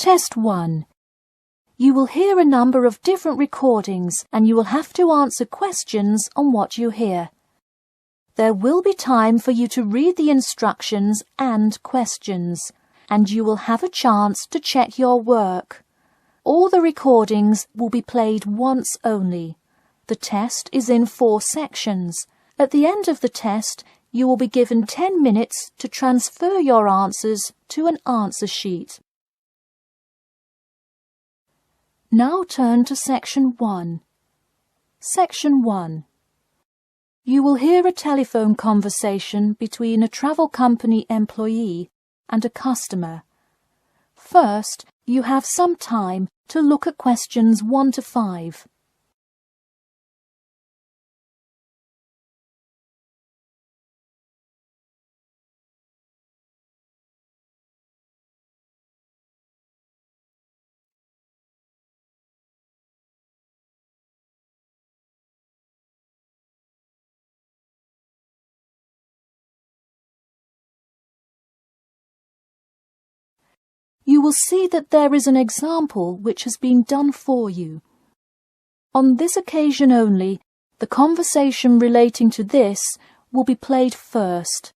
Test 1. You will hear a number of different recordings and you will have to answer questions on what you hear. There will be time for you to read the instructions and questions, and you will have a chance to check your work. All the recordings will be played once only. The test is in 4 sections. At the end of the test, you will be given 10 minutes to transfer your answers to an answer sheet. Now turn to Section 1. Section 1. You will hear a telephone conversation between a travel company employee and a customer. First, you have some time to look at questions 1 to 5. You will see that there is an example which has been done for you. On this occasion only, the conversation relating to this will be played first.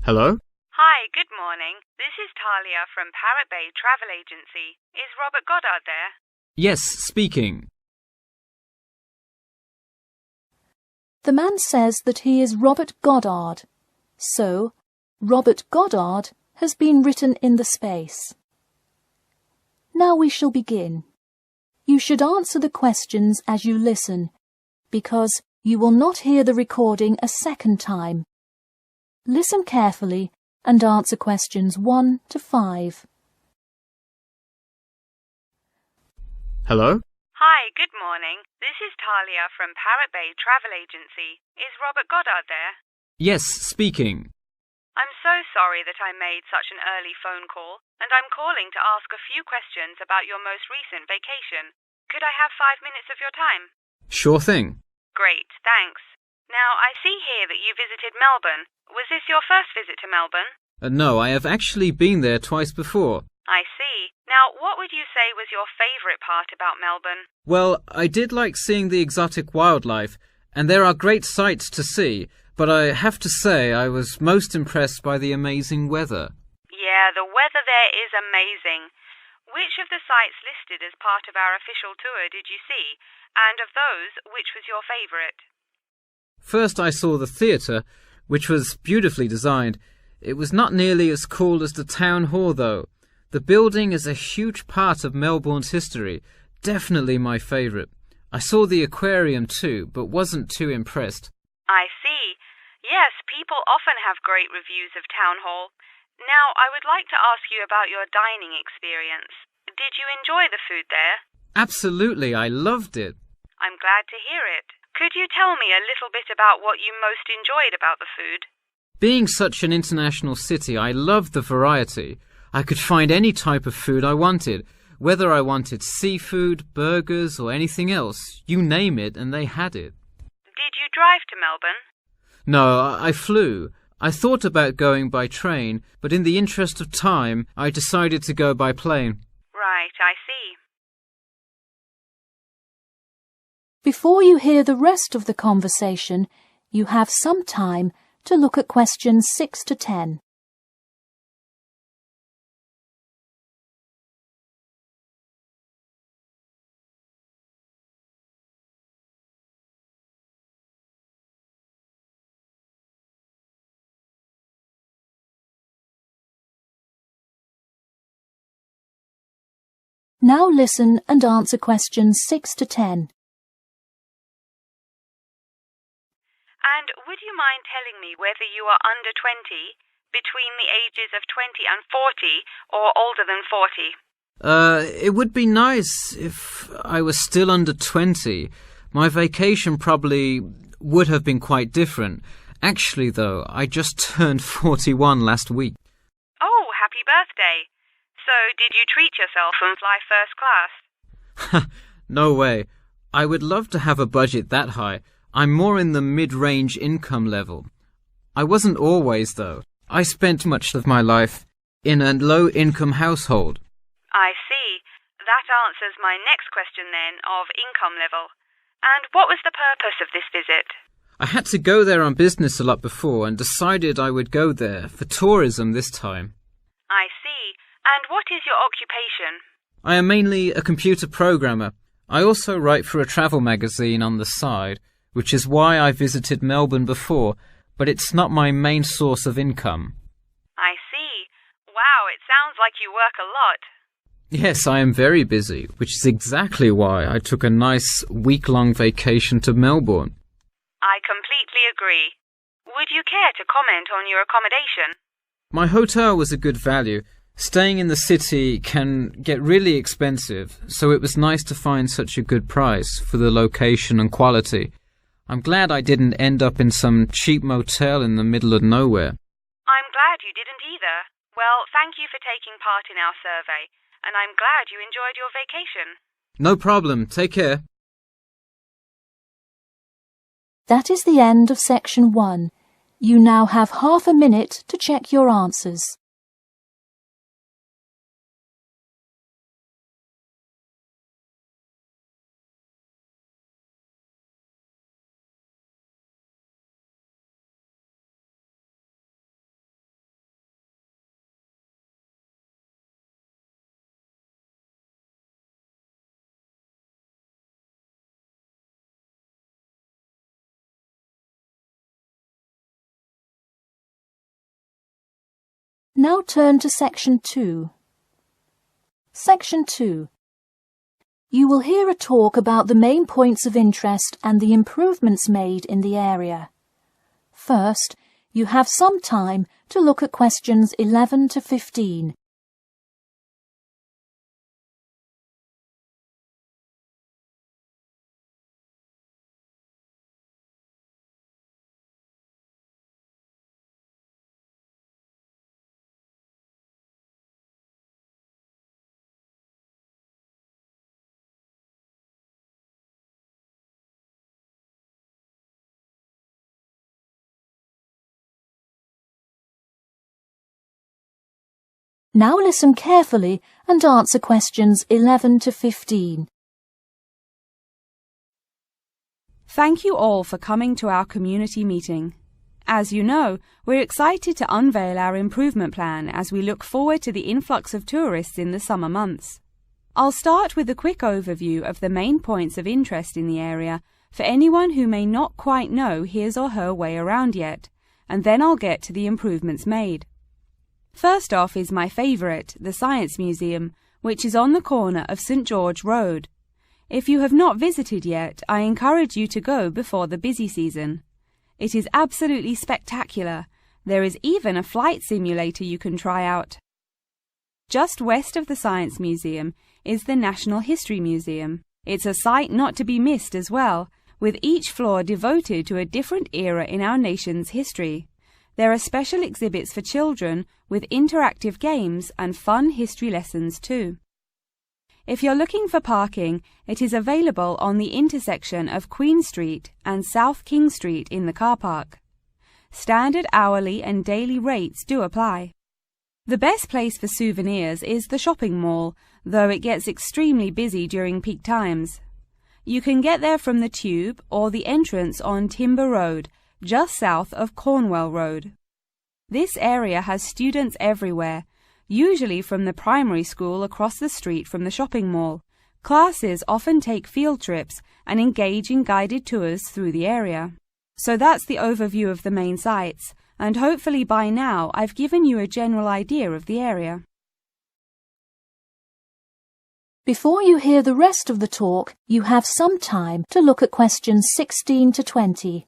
Hello? Hi, good morning. This is Talia from Parrot Bay Travel Agency. Is Robert Goddard there? Yes, speaking. The man says that he is Robert Goddard. So, Robert Goddard has been written in the space. Now we shall begin. You should answer the questions as you listen, because you will not hear the recording a second time. Listen carefully and answer questions 1 to 5. Hello? Hi, good morning. This is Talia from Parrot Bay Travel Agency. Is Robert Goddard there? Yes, speaking. I'm so sorry that I made such an early phone call, and I'm calling to ask a few questions about your most recent vacation. Could I have 5 minutes of your time? Sure thing. Great, thanks. Now, I see here that you visited Melbourne. Was this your first visit to Melbourne? No, I have actually been there twice before. I see. Now, what would you say was your favourite part about Melbourne? Well, I did like seeing the exotic wildlife, and there are great sights to see, but I have to say I was most impressed by the amazing weather. Yeah, the weather there is amazing. Which of the sites listed as part of our official tour did you see? And of those, which was your favourite? First I saw the theatre, which was beautifully designed. It was not nearly as cool as the town hall, though. The building is a huge part of Melbourne's history. Definitely my favourite. I saw the aquarium too, but wasn't too impressed. I see. Yes, people often have great reviews of Town Hall. Now, I would like to ask you about your dining experience. Did you enjoy the food there? Absolutely, I loved it. I'm glad to hear it. Could you tell me a little bit about what you most enjoyed about the food? Being such an international city, I loved the variety. I could find any type of food I wanted, whether I wanted seafood, burgers, or anything else. You name it, and they had it. Did you drive to Melbourne? No, I flew. I thought about going by train, but in the interest of time, I decided to go by plane. Right, I see. Before you hear the rest of the conversation, you have some time to look at questions 6 to 10. Now listen and answer questions 6 to 10. And would you mind telling me whether you are under 20, between the ages of 20 and 40, or older than 40? It would be nice if I was still under 20. My vacation probably would have been quite different. Actually, though, I just turned 41 last week. Oh, happy birthday. So, did you treat yourself and fly first class? No way. I would love to have a budget that high. I'm more in the mid-range income level. I wasn't always, though. I spent much of my life in a low-income household. I see. That answers my next question then, of income level. And what was the purpose of this visit? I had to go there on business a lot before and decided I would go there for tourism this time. I see. And what is your occupation? I am mainly a computer programmer. I also write for a travel magazine on the side, which is why I visited Melbourne before, but it's not my main source of income. I see. Wow, it sounds like you work a lot. Yes, I am very busy, which is exactly why I took a nice week-long vacation to Melbourne. I completely agree. Would you care to comment on your accommodation? My hotel was a good value. Staying in the city can get really expensive, so it was nice to find such a good price for the location and quality. I'm glad I didn't end up in some cheap motel in the middle of nowhere. I'm glad you didn't either. Well, thank you for taking part in our survey, and I'm glad you enjoyed your vacation. No problem. Take care. That is the end of section 1. You now have half a minute to check your answers. Now turn to section 2. Section 2. You will hear a talk about the main points of interest and the improvements made in the area. First, you have some time to look at questions 11 to 15. Now listen carefully and answer questions 11 to 15. Thank you all for coming to our community meeting. As you know, we're excited to unveil our improvement plan as we look forward to the influx of tourists in the summer months. I'll start with a quick overview of the main points of interest in the area for anyone who may not quite know his or her way around yet, and then I'll get to the improvements made. First off is my favourite, the Science Museum, which is on the corner of St George Road. If you have not visited yet, I encourage you to go before the busy season. It is absolutely spectacular. There is even a flight simulator you can try out. Just west of the Science Museum is the National History Museum. It's a sight not to be missed as well, with each floor devoted to a different era in our nation's history. There are special exhibits for children with interactive games and fun history lessons too. If you're looking for parking, it is available on the intersection of Queen Street and South King Street in the car park. Standard hourly and daily rates do apply. The best place for souvenirs is the shopping mall, though it gets extremely busy during peak times. You can get there from the Tube or the entrance on Timber Road, just south of Cornwall Road. This area has students everywhere, usually from the primary school across the street from the shopping mall. Classes often take field trips and engage in guided tours through the area. So that's the overview of the main sites, and hopefully by now I've given you a general idea of the area. Before you hear the rest of the talk, you have some time to look at questions 16 to 20.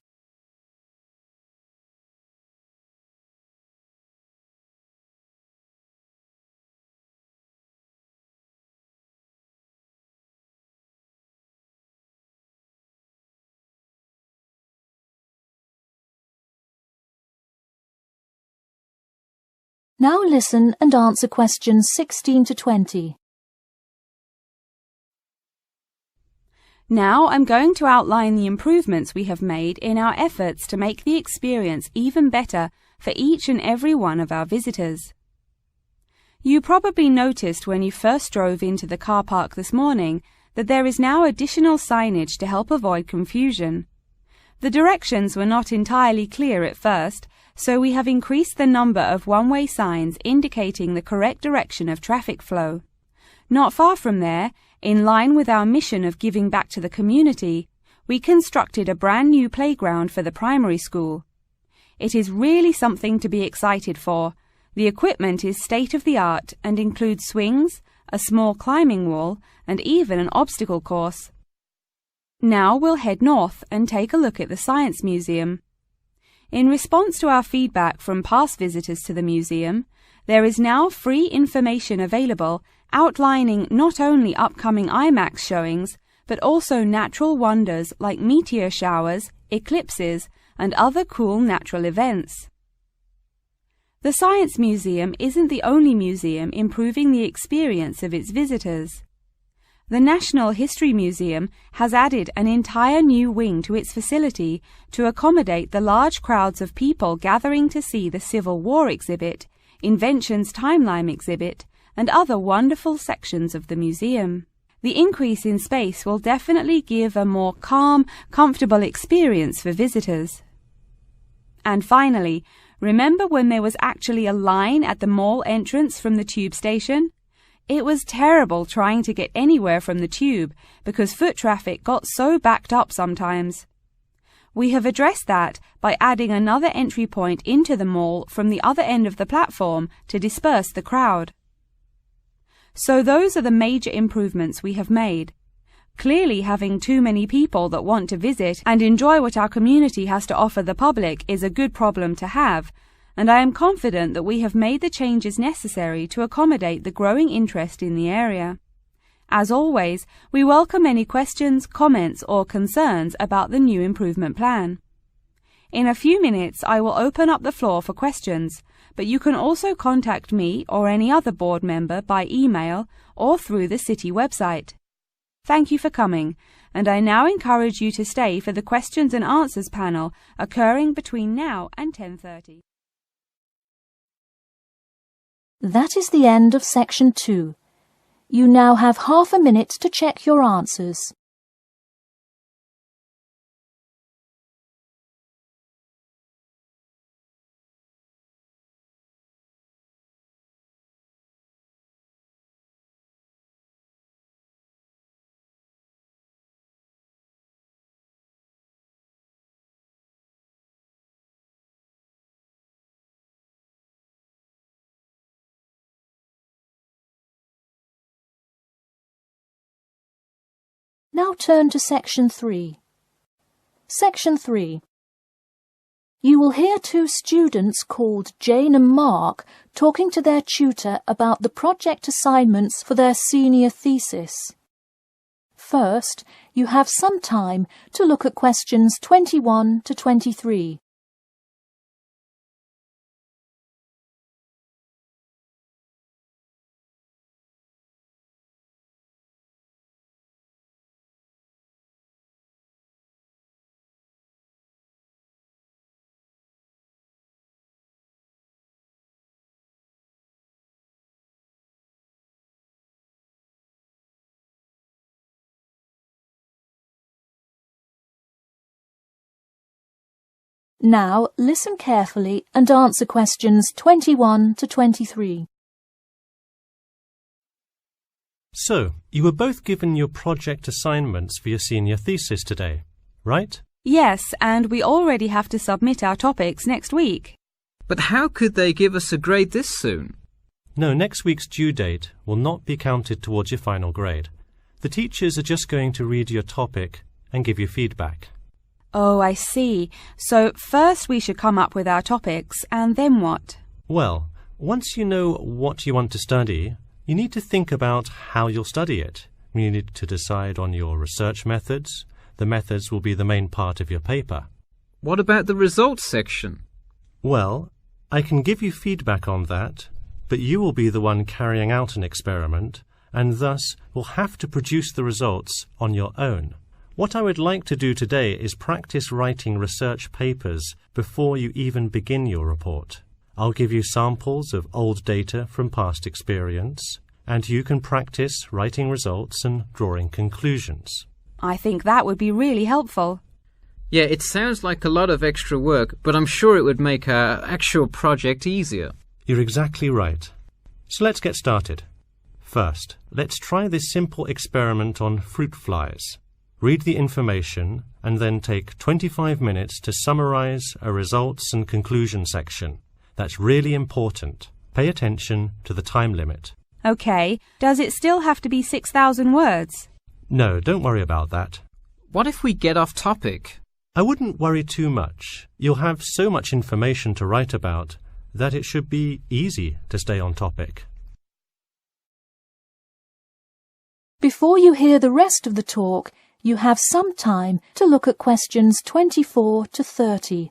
Now listen and answer questions 16 to 20. Now I'm going to outline the improvements we have made in our efforts to make the experience even better for each and every one of our visitors. You probably noticed when you first drove into the car park this morning that there is now additional signage to help avoid confusion. The directions were not entirely clear at first, so we have increased the number of one-way signs indicating the correct direction of traffic flow. Not far from there, in line with our mission of giving back to the community, we constructed a brand new playground for the primary school. It is really something to be excited for. The equipment is state-of-the-art and includes swings, a small climbing wall, and even an obstacle course. Now we'll head north and take a look at the Science Museum. In response to our feedback from past visitors to the museum, there is now free information available outlining not only upcoming IMAX showings, but also natural wonders like meteor showers, eclipses, and other cool natural events. The Science Museum isn't the only museum improving the experience of its visitors. The National History Museum has added an entire new wing to its facility to accommodate the large crowds of people gathering to see the Civil War exhibit, Inventions Timeline exhibit, and other wonderful sections of the museum. The increase in space will definitely give a more calm, comfortable experience for visitors. And finally, remember when there was actually a line at the mall entrance from the tube station? It was terrible trying to get anywhere from the tube because foot traffic got so backed up sometimes. We have addressed that by adding another entry point into the mall from the other end of the platform to disperse the crowd. So those are the major improvements we have made. Clearly, having too many people that want to visit and enjoy what our community has to offer the public is a good problem to have, and I am confident that we have made the changes necessary to accommodate the growing interest in the area. As always, we welcome any questions, comments, or concerns about the new improvement plan. In a few minutes, I will open up the floor for questions, but you can also contact me or any other board member by email or through the city website. Thank you for coming, and I now encourage you to stay for the questions and answers panel occurring between now and 10:30. That is the end of Section 2. You now have half a minute to check your answers. Now turn to Section 3. Section 3. You will hear two students called Jane and Mark talking to their tutor about the project assignments for their senior thesis. First, you have some time to look at questions 21 to 23. Now listen carefully and answer questions 21 to 23. So, you were both given your project assignments for your senior thesis today, right? Yes, and we already have to submit our topics next week. But how could they give us a grade this soon? No, next week's due date will not be counted towards your final grade. The teachers are just going to read your topic and give you feedback. Oh, I see. So first we should come up with our topics, and then what? Well, once you know what you want to study, you need to think about how you'll study it. You need to decide on your research methods. The methods will be the main part of your paper. What about the results section? Well, I can give you feedback on that, but you will be the one carrying out an experiment, and thus will have to produce the results on your own. What I would like to do today is practice writing research papers before you even begin your report. I'll give you samples of old data from past experience, and you can practice writing results and drawing conclusions. I think that would be really helpful. Yeah, it sounds like a lot of extra work, but I'm sure it would make our actual project easier. You're exactly right. So let's get started. First, let's try this simple experiment on fruit flies. Read the information and then take 25 minutes to summarize a results and conclusion section. That's really important. Pay attention to the time limit. Okay, does it still have to be 6,000 words? No, don't worry about that. What if we get off topic? I wouldn't worry too much. You'll have so much information to write about that it should be easy to stay on topic. Before you hear the rest of the talk, you have some time to look at questions 24 to 30.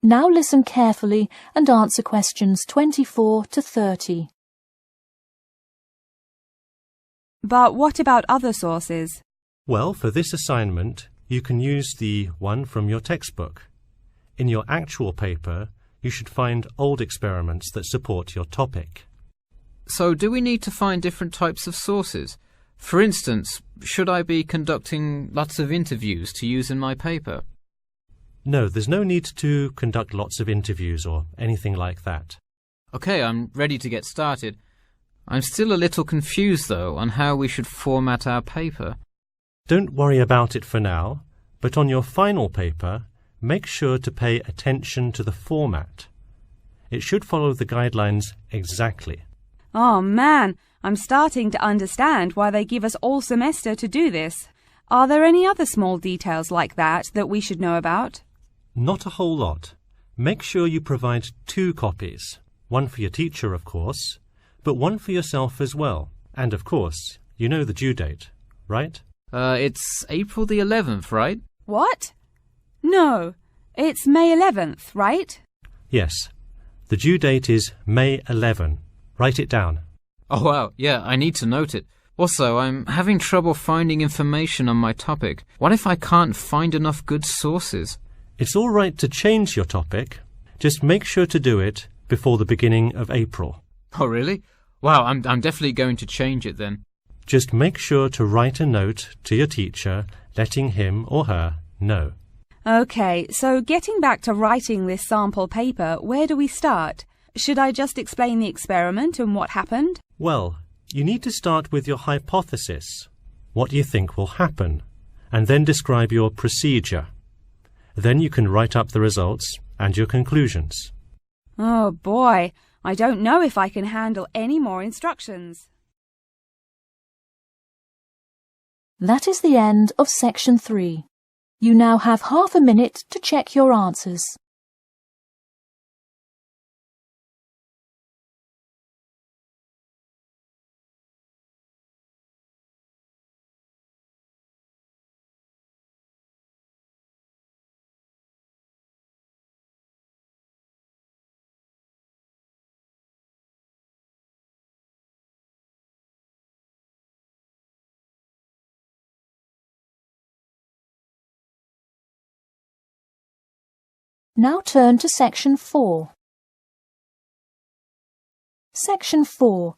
Now listen carefully and answer questions 24 to 30. But what about other sources? Well, for this assignment, you can use the one from your textbook. In your actual paper, you should find old experiments that support your topic. So do we need to find different types of sources? For instance, should I be conducting lots of interviews to use in my paper? No, there's no need to conduct lots of interviews or anything like that. Okay, I'm ready to get started. I'm still a little confused, though, on how we should format our paper. Don't worry about it for now, but on your final paper, make sure to pay attention to the format. It should follow the guidelines exactly. Oh man, I'm starting to understand why they give us all semester to do this. Are there any other small details like that we should know about? Not a whole lot. Make sure you provide 2 copies. One for your teacher, of course, but one for yourself as well. And of course, you know the due date, right? It's April the 11th, right? What? No, it's May 11th, right? Yes. The due date is May 11. Write it down. Oh wow, yeah, I need to note it. Also, I'm having trouble finding information on my topic. What if I can't find enough good sources? It's all right to change your topic. Just make sure to do it before the beginning of April. Oh really? Wow, I'm definitely going to change it then. Just make sure to write a note to your teacher letting him or her know. Okay, so getting back to writing this sample paper, where do we start? Should I just explain the experiment and what happened? Well, you need to start with your hypothesis, what you think will happen, and then describe your procedure. Then you can write up the results and your conclusions. Oh boy, I don't know if I can handle any more instructions. That is the end of section 3. You now have half a minute to check your answers. Now turn to section 4. Section 4.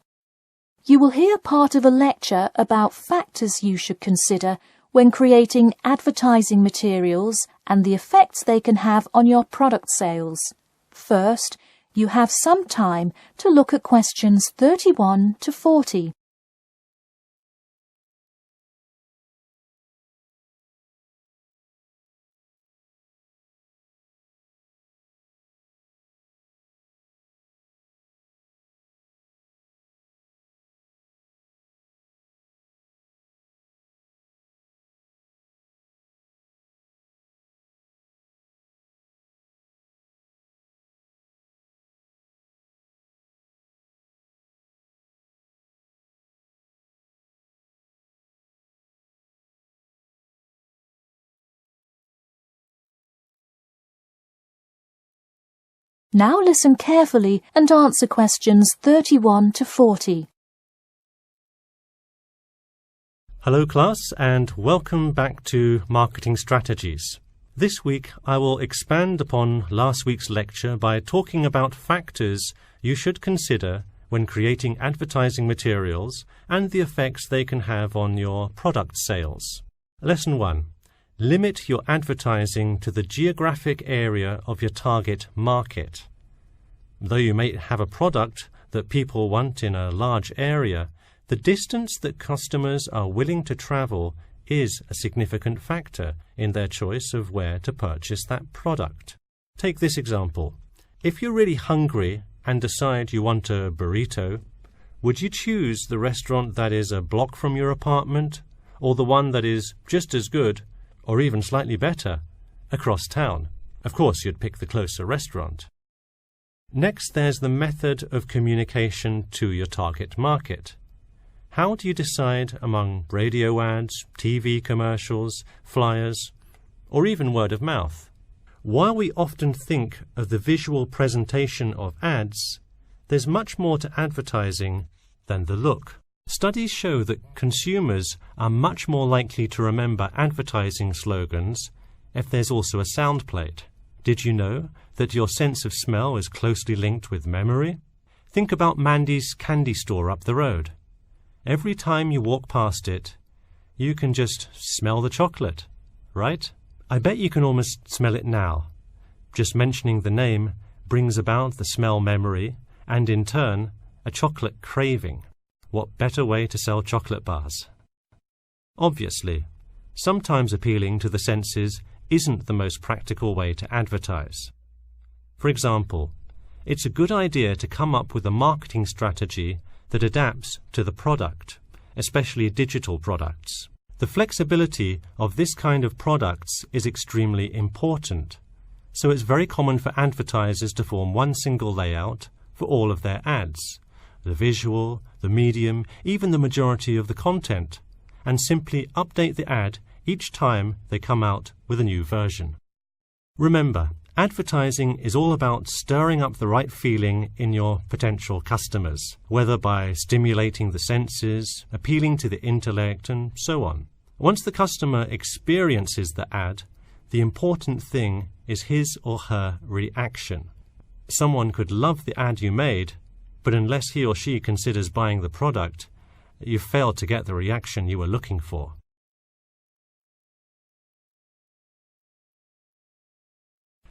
You will hear part of a lecture about factors you should consider when creating advertising materials and the effects they can have on your product sales. First, you have some time to look at questions 31 to 40. Now listen carefully and answer questions 31 to 40. Hello class, and welcome back to Marketing Strategies. This week I will expand upon last week's lecture by talking about factors you should consider when creating advertising materials and the effects they can have on your product sales. Lesson 1. Limit your advertising to the geographic area of your target market. Though you may have a product that people want in a large area, the distance that customers are willing to travel is a significant factor in their choice of where to purchase that product. Take this example. If you're really hungry and decide you want a burrito, would you choose the restaurant that is a block from your apartment, or the one that is just as good, or even slightly better, across town? Of course, you'd pick the closer restaurant. Next, there's the method of communication to your target market. How do you decide among radio ads, TV commercials, flyers, or even word of mouth? While we often think of the visual presentation of ads, there's much more to advertising than the look. Studies show that consumers are much more likely to remember advertising slogans if there's also a sound plate. Did you know that your sense of smell is closely linked with memory? Think about Mandy's candy store up the road. Every time you walk past it, you can just smell the chocolate, right? I bet you can almost smell it now. Just mentioning the name brings about the smell memory and, in turn, a chocolate craving. What better way to sell chocolate bars? Obviously, sometimes appealing to the senses isn't the most practical way to advertise. For example, it's a good idea to come up with a marketing strategy that adapts to the product, especially digital products. The flexibility of this kind of products is extremely important, so it's very common for advertisers to form one single layout for all of their ads, the visual, the medium, even the majority of the content, and simply update the ad each time they come out with a new version. Remember, advertising is all about stirring up the right feeling in your potential customers, whether by stimulating the senses, appealing to the intellect, and so on. Once the customer experiences the ad, the important thing is his or her reaction. Someone could love the ad you made, but unless he or she considers buying the product, you've failed to get the reaction you were looking for.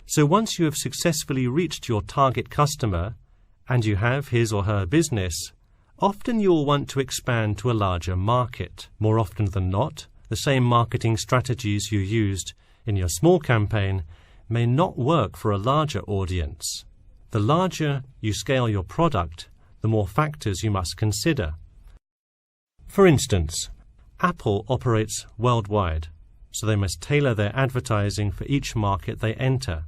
So once you have successfully reached your target customer, and you have his or her business, often you will want to expand to a larger market. More often than not, the same marketing strategies you used in your small campaign may not work for a larger audience. The larger you scale your product, the more factors you must consider. For instance, Apple operates worldwide, so they must tailor their advertising for each market they enter.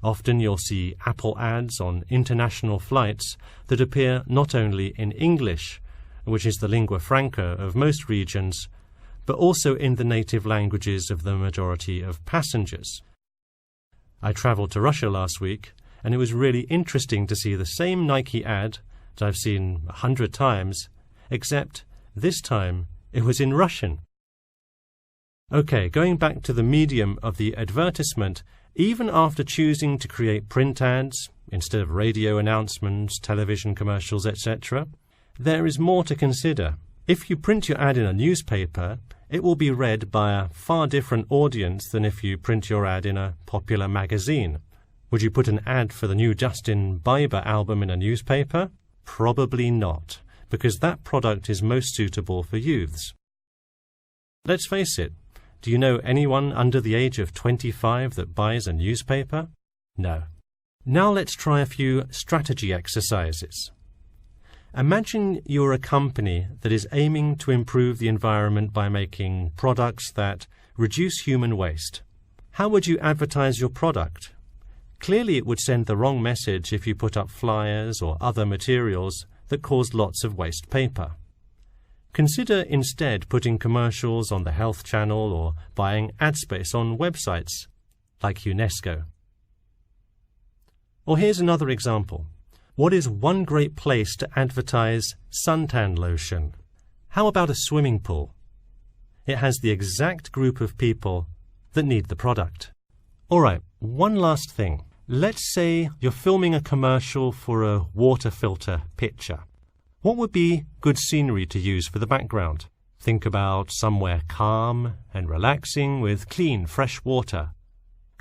Often you'll see Apple ads on international flights that appear not only in English, which is the lingua franca of most regions, but also in the native languages of the majority of passengers. I travelled to Russia last week, and it was really interesting to see the same Nike ad that I've seen 100 times, except this time it was in Russian. Okay, going back to the medium of the advertisement, even after choosing to create print ads instead of radio announcements, television commercials, etc., there is more to consider. If you print your ad in a newspaper, it will be read by a far different audience than if you print your ad in a popular magazine. Would you put an ad for the new Justin Bieber album in a newspaper? Probably not, because that product is most suitable for youths. Let's face it, do you know anyone under the age of 25 that buys a newspaper? No. Now let's try a few strategy exercises. Imagine you're a company that is aiming to improve the environment by making products that reduce human waste. How would you advertise your product? Clearly it would send the wrong message if you put up flyers or other materials that cause lots of waste paper. Consider instead putting commercials on the Health Channel or buying ad space on websites like UNESCO. Or here's another example. What is one great place to advertise suntan lotion? How about a swimming pool? It has the exact group of people that need the product. All right, one last thing. Let's say you're filming a commercial for a water filter pitcher. What would be good scenery to use for the background? Think about somewhere calm and relaxing with clean, fresh water.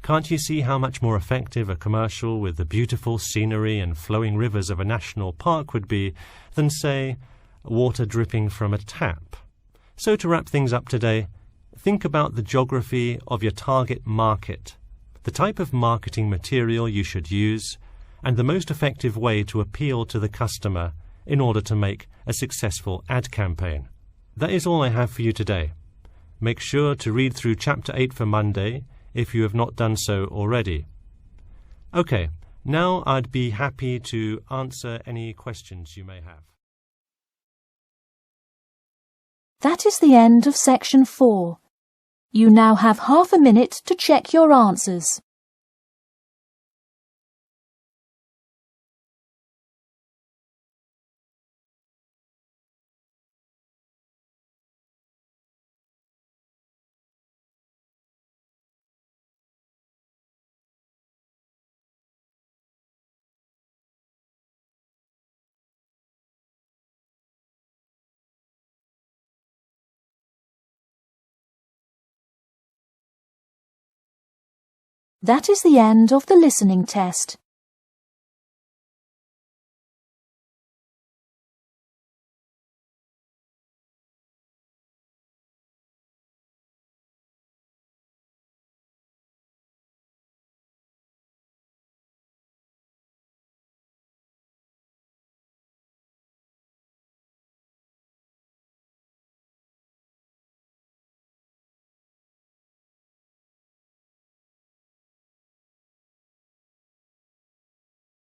Can't you see how much more effective a commercial with the beautiful scenery and flowing rivers of a national park would be than, say, water dripping from a tap? So to wrap things up today, think about the geography of your target market, the type of marketing material you should use, and the most effective way to appeal to the customer in order to make a successful ad campaign. That is all I have for you today. Make sure to read through Chapter 8 for Monday if you have not done so already. Okay, now I'd be happy to answer any questions you may have. That is the end of Section 4. You now have half a minute to check your answers. That is the end of the listening test.